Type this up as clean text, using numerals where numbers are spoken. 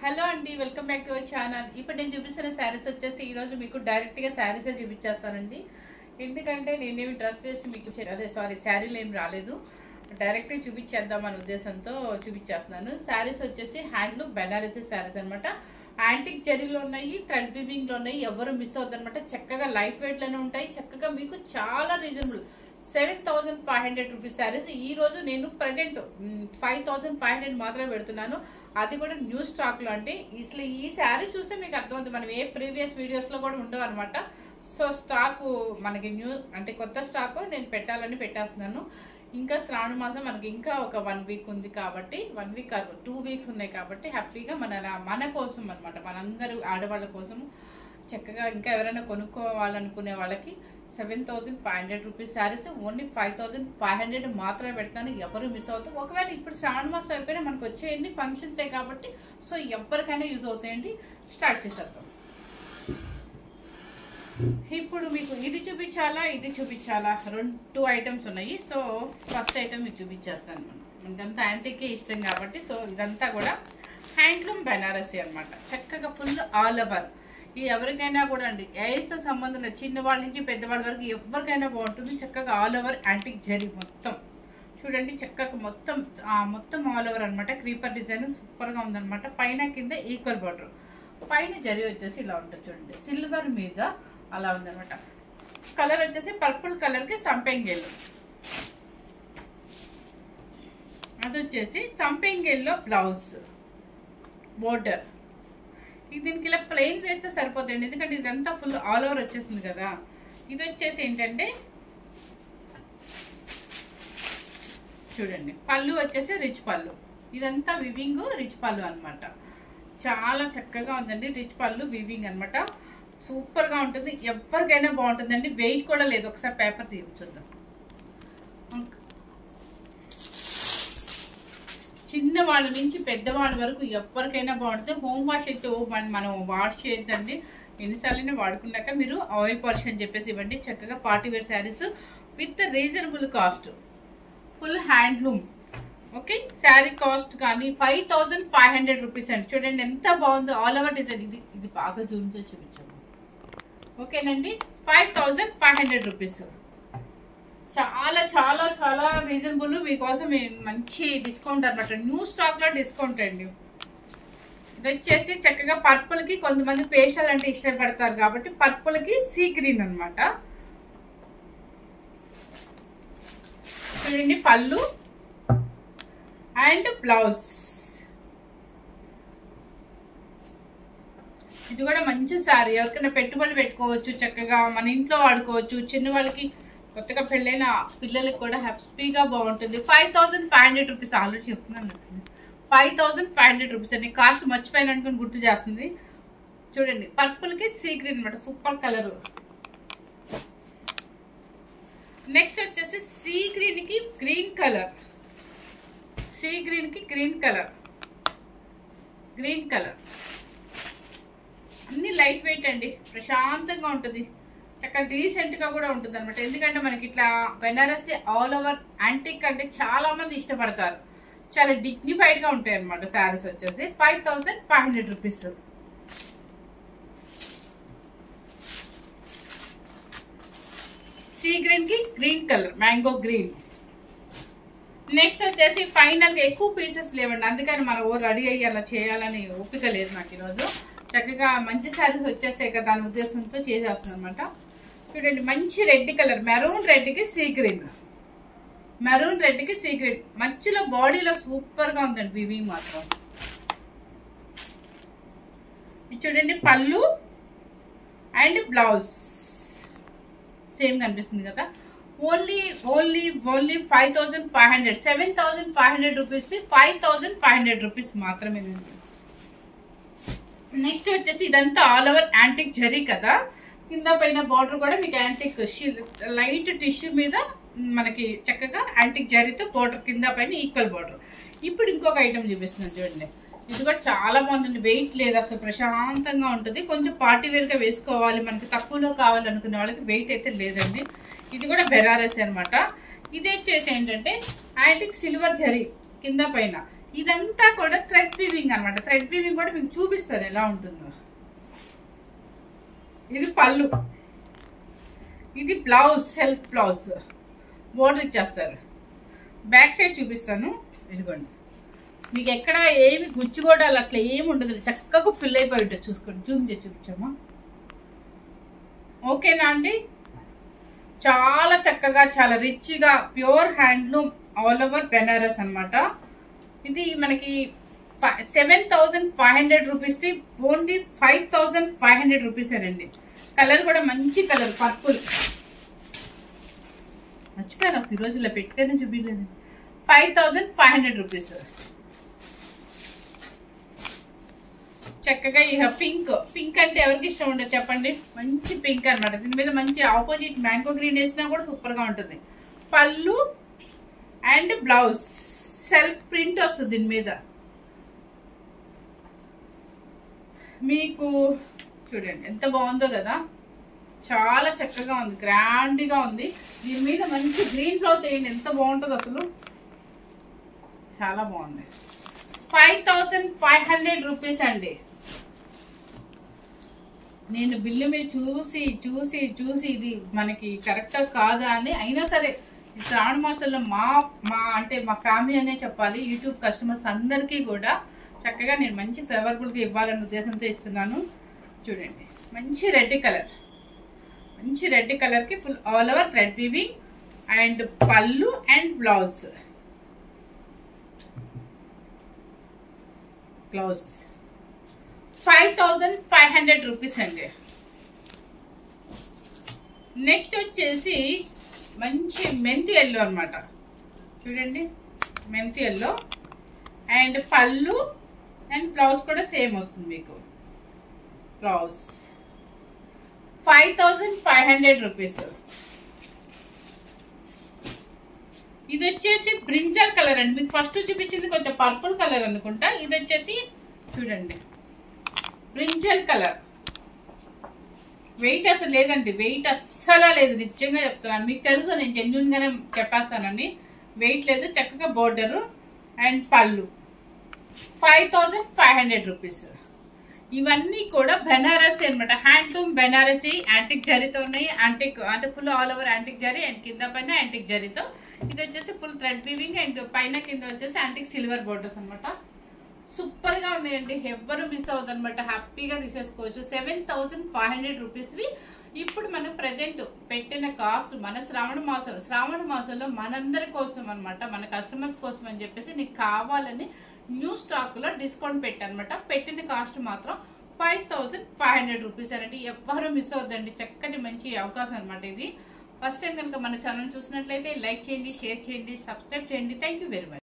Hello అండి, welcome back to our channel. ఇప్పుడు నేను చూపిస్తున్న శారీస్ వచ్చేసి ఈ రోజు మీకు డైరెక్ట్ గా శారీసే చూపించేస్తానండి. ఎందుకంటే నేనేమి డ్రెస్ వేసి మీకు శారీలు ఏమి రాలేదు, డైరెక్ట్ గా చూపించేద్దాం అనే ఉద్దేశంతో చూపించేస్తున్నాను. శారీస్ వచ్చేసి హ్యాండ్లూమ్ బెనారసీ శారీస్ అనమాట. యాంటిక్ జరీలో ఉన్నాయి, థ్రెడ్ వీవింగ్ లో ఉన్నాయి. ఎవరు మిస్ అవుతుంది అనమాట. చక్కగా లైట్ వెయిట్ లోనే ఉంటాయి. చక్కగా మీకు చాలా రీజనబుల్ 7,500 రూపీస్ శారీస్ ఈ రోజు నేను ప్రజెంట్ 5,500 మాత్రమే పెడుతున్నాను. అది కూడా న్యూ స్టాక్ లో అండి. అసలు ఈ శారీ చూస్తే మీకు అర్థమవుతుంది, మనం ఏ ప్రీవియస్ వీడియోస్ లో కూడా ఉండవు అనమాట. సో స్టాక్ మనకి న్యూ అంటే కొత్త స్టాక్ నేను పెట్టాలని పెట్టేస్తున్నాను. ఇంకా శ్రావణ మాసం మనకి ఇంకా ఒక 1 వీక్ ఉంది కాబట్టి 1 వీక్ 2 వీక్స్ ఉన్నాయి కాబట్టి హ్యాపీగా మన కోసం అనమాట, మనందరూ ఆడవాళ్ళ కోసం చక్కగా ఇంకా ఎవరైనా కొనుక్కోవాలనుకునే వాళ్ళకి 7,500 రూపీస్ శారీస్ ఓన్లీ 5,500 మాత్రమే పెడతాను. ఎవరు మిస్ అవుతారు. ఒకవేళ ఇప్పుడు శ్రావణ మాసం అయిపోయినా మనకు వచ్చేయండి, ఫంక్షన్సే కాబట్టి సో ఎవరికైనా యూజ్ అవుతాయండి. స్టార్ట్ చేసేద్దాం. ఇప్పుడు మీకు ఇది చూపించాలా ఇది చూపించాలా, 2 ఐటమ్స్ ఉన్నాయి. సో ఫస్ట్ ఐటమ్ మీకు చూపించేస్తాను. మనకంతా యాంటికే ఇష్టం కాబట్టి సో ఇదంతా కూడా హ్యాండ్లూమ్ బెనారసీ అనమాట. చక్కగా ఫుల్ ఆల్ ఓవర్. ఈ ఎవరికైనా కూడా అండి, ఏజ్తో సంబంధం లేదు, చిన్నవాళ్ళ నుంచి పెద్దవాళ్ళ వరకు ఎవరికైనా బాగుంటుంది. చక్కగా ఆల్ ఓవర్ యాంటిక్ జరీ మొత్తం చూడండి. చక్కగా మొత్తం ఆల్ ఓవర్ అనమాట. క్రీపర్ డిజైన్ సూపర్గా ఉందనమాట. పైన కింద ఈక్వల్ బార్డర్, పైన జరీ వచ్చేసి ఇలా ఉంటుంది చూడండి, సిల్వర్ మీద అలా ఉందనమాట. కలర్ వచ్చేసి పర్పుల్ కలర్కి సంపెంగ్ ఎల్లో, అది వచ్చేసి సంపెంగ్ ఎల్లో బ్లౌజ్ బోర్డర్. దీనికి ఇలా ప్లెయిన్ వేస్తే సరిపోతుంది, ఎందుకంటే ఇదంతా ఫుల్ ఆల్ ఓవర్ వచ్చేసింది కదా. ఇది వచ్చేసి ఏంటంటే చూడండి, పళ్ళు వచ్చేసి రిచ్ పళ్ళు. ఇదంతా వివింగ్ రిచ్ పళ్ళు అనమాట. చాలా చక్కగా ఉందండి. రిచ్ పళ్ళు వివింగ్ అనమాట. సూపర్ గా ఉంటుంది. ఎవరికైనా బాగుంటుందండి. వెయిట్ కూడా లేదు. ఒకసారి పేపర్ తీర్చుద్దాం. చిన్నవాళ్ళ నుంచి పెద్దవాళ్ళ వరకు ఎవరికైనా బాగుంటుంది. హోమ్ వాష్ అయితే మనం వాష్ చేయొద్దండి, ఎన్నిసార్లు వాడుకున్నాక మీరు ఆయిల్ పాలిష్ అని చెప్పేసి ఇవ్వండి. చక్కగా party wear saris with reasonable cost, full handloom. Okay, sari cost కానీ 5,500 రూపీస్ అండి. చూడండి ఎంత బాగుందో, ఆల్ ఓవర్ డిజైన్. ఇది బాగా జూమ్ చేసి చూపించాము. ఓకేనండి, 5,500 రూపీస్. చాలా చాలా చాలా రీజనబుల్. మీకోసం మంచి డిస్కౌంట్ అనమాట. న్యూ స్టాక్ లో డిస్కౌంట్ అండి. ఇది వచ్చేసి చక్కగా పర్పుల్ కి, కొంతమంది పేషల్ అంటే ఇష్టపడతారు కాబట్టి పర్పుల్ కి సీ గ్రీన్ అనమాట. చూడండి, పళ్ళు అండ్ బ్లౌజ్. ఇది కూడా మంచి శారీ. ఎవరికైనా పెట్టుబడులు పెట్టుకోవచ్చు, చక్కగా మన ఇంట్లో వాడుకోవచ్చు. చిన్న వాళ్ళకి, కొత్తగా పెళ్ళైన పిల్లలకి కూడా హ్యాపీగా బాగుంటుంది. 5,500 రూపీస్. ఆల్రెడీ చెప్తున్నాను, 5,500 రూపీస్ అండి. కాస్ట్ మర్చిపోయిన అనుకుని గుర్తు చేస్తుంది. చూడండి, పర్పుల్ కి సీ గ్రీన్ అనమాట. Super colour. నెక్స్ట్ వచ్చేసి సీ గ్రీన్ కి గ్రీన్ కలర్. సీ గ్రీన్ కి గ్రీన్ కలర్. అన్ని లైట్ వెయిట్ అండి. ప్రశాంతంగా ఉంటుంది. చక్కగా డీసెంట్ గా కూడా ఉంటుంది అనమాట. ఎందుకంటే మనకి ఇట్లా బెనారసీ ఆల్ ఓవర్ యాంటిక్ అంటే చాలా మంది ఇష్టపడతారు. చాలా డిగ్నిఫైడ్ గా ఉంటాయి అనమాట. శారీస్ వచ్చేసి 5,500 రూపీస్. సీ గ్రీన్ కి green colour, mango green. Next వచ్చేసి ఫైనల్ గా ఎక్కువ పీసెస్ లేవండి, అందుకని మనం రెడీ అయ్యి అలా చేయాలని ఓపిక లేదు నాకు ఈరోజు. చక్కగా మంచి శారీస్ వచ్చేసాయి కదా అనే ఉద్దేశంతో చేసేస్తున్నాను అనమాట. చూడండి, మంచి రెడ్ కలర్, మెరూన్ రెడ్ కి సీ గ్రీన్. మధ్యలో బాడీలో సూపర్ గా ఉందండి వివింగ్ మాత్రం. చూడండి, పళ్ళు అండ్ బ్లౌజ్ సేమ్ కనిపిస్తుంది కదా. ఓన్లీ 5,500, 7,500 రూపీస్ కి 5,500 రూపీస్ మాత్రమే. నెక్స్ట్ వచ్చేసి ఇదంతా ఆల్ ఓవర్ యాంటిక్ జరీ కదా. కింద పైన బార్డర్ కూడా మీకు యాంటిక్ లైట్ టిష్యూ మీద మనకి చక్కగా యాంటిక్ జరీతో బార్డర్, కింద పైన ఈక్వల్ బార్డర్. ఇప్పుడు ఇంకొక ఐటమ్ చూపిస్తున్నాను చూడండి. ఇది కూడా చాలా బాగుంటుంది. వెయిట్ లేదు అసలు, ప్రశాంతంగా ఉంటుంది. కొంచెం పార్టీ వేర్ గా వేసుకోవాలి, మనకి తక్కువలో కావాలనుకునే వాళ్ళకి వెయిట్ అయితే లేదండి. ఇది కూడా బెనారసీ అనమాట. ఇది వచ్చేసి ఏంటంటే యాంటిక్ సిల్వర్ జరీ కింద పైన. ఇదంతా కూడా థ్రెడ్ వీవింగ్ అనమాట. థ్రెడ్ వీవింగ్ కూడా మీకు చూపిస్తాను ఎలా ఉంటుందో. ఇది పళ్ళు, ఇది బ్లౌజ్, సెల్ఫ్ బ్లౌజ్ బోర్డర్ ఇచ్చేస్తారు. బ్యాక్ సైడ్ చూపిస్తాను. ఇదిగోండి, మీకు ఎక్కడ ఏమి గుచ్చుకోవడాలు అట్లా ఏమి ఉండదు, చక్కగా ఫిల్ అయిపోయి ఉంటుంది. చూసుకోండి, జూమ్ చేసి చూపించామా? ఓకేనా అండి? చాలా చక్కగా, చాలా రిచ్గా, pure handloom all over Banaras అనమాట. ఇది మనకి 7,500 రూపీస్ది ఓన్లీ 5,500 రూపీసేనండి. కలర్ కూడా మంచి కలర్, పర్పుల్. మర్చిపోయాను ఈ రోజు ఇలా పెట్టుకొని చూపించలేదు. 5,500 రూపీస్. చక్కగా ఇక పింక్, పింక్ అంటే ఎవరికి ఇష్టం ఉండదు చెప్పండి? మంచి పింక్ అనమాట. దీని మీద మంచి ఆపోజిట్ మ్యాంగో గ్రీన్ వేసినా కూడా సూపర్గా ఉంటుంది. పళ్ళు అండ్ బ్లౌజ్ సెల్ఫ్ ప్రింట్ వస్తుంది దీని మీద. మీకు చూడండి ఎంత బాగుందో కదా, చాలా చక్కగా ఉంది, గ్రాండ్గా ఉంది. దీని మీద మంచి గ్రీన్ బ్లౌజ్ చేయండి, ఎంత బాగుంటుంది అసలు, చాలా బాగుంది. 5,500 రూపీస్ అండి. నేను బిల్లు మీద చూసి చూసి చూసి ఇది మనకి కరెక్టా కాదా అని, అయినా సరే ఈ శ్రావణ మాసంలో మా ఫ్యామిలీ అనే చెప్పాలి, యూట్యూబ్ కస్టమర్స్ అందరికీ కూడా చక్కగా నేను మంచి ఫేవరబుల్గా ఇవ్వాలన్న ఉద్దేశంతో ఇస్తున్నాను. చూడండి, మంచి రెడ్ కలర్, మంచి రెడ్ కలర్కి full all over thread weaving and పళ్ళు అండ్ బ్లౌజ్. 5,500 రూపీస్ అండి. నెక్స్ట్ వచ్చేసి మంచి మెంతి ఎల్లో అనమాట. చూడండి, మెంతి ఎల్లో అండ్ పళ్ళు అండ్ బ్లౌజ్ కూడా సేమ్ వస్తుంది మీకు. Blouse 5,500 rupees. ఇది వచ్చేసి బ్రింజల్ కలర్ అండి. మీకు ఫస్ట్ చూపించింది కొంచెం పర్పుల్ కలర్ అనుకుంటా. ఇది వచ్చేసి చూడండి బ్రింజల్ కలర్. వెయిట్ అసలు లేదండి, వెయిట్ అస్సలా లేదు, నిజంగా చెప్తున్నాను. మీకు తెలుసు, నేను జెన్యూన్ గానే చెప్పేస్తానని. వెయిట్ లేదు, చక్కగా బోర్డరు అండ్ పళ్ళు. 5,500 రూపీస్. ఇవన్నీ కూడా బెనారసీ అనమాట, హ్యాండ్లూమ్ బెనారసీ. యాంటిక్ జరీతో ఉన్నాయి, యాంటిక్ అంటే full all over antique zari and కింద పైన యాంటిక్ జరీతో. ఇది వచ్చేసి ఫుల్ థ్రెడ్ వీవింగ్ అండ్ పైన కింద వచ్చేసి యాంటిక్ సిల్వర్ బోర్డర్స్ అనమాట. సూపర్ గా ఉన్నాయండి, ఎవ్వరు మిస్ అవుతుంది అనమాట, హ్యాపీగా తీసేసుకోవచ్చు. 7,500 రూపీస్వి. ఇప్పుడు మనం ప్రజెంట్ పెట్టిన కాస్ట్ మన శ్రావణ మాసంలో మనందరి కోసం అనమాట, మన కస్టమర్స్ కోసం అని చెప్పేసి నీకు కావాలని న్యూ స్టాక్ లో డిస్కౌంట్ పెట్టానమాట. పెట్టిన కాస్ట్ మాత్రం 5,500 రూపీస్ అనండి. ఎవ్వరూ మిస్ అవుద్దండి, చక్కటి మంచి అవకాశం అనమాట ఇది. ఫస్ట్ టైం కనుక మన ఛానల్ చూసినట్లయితే లైక్ చేయండి, షేర్ చేయండి, సబ్స్క్రైబ్ చేయండి. Thank you very much.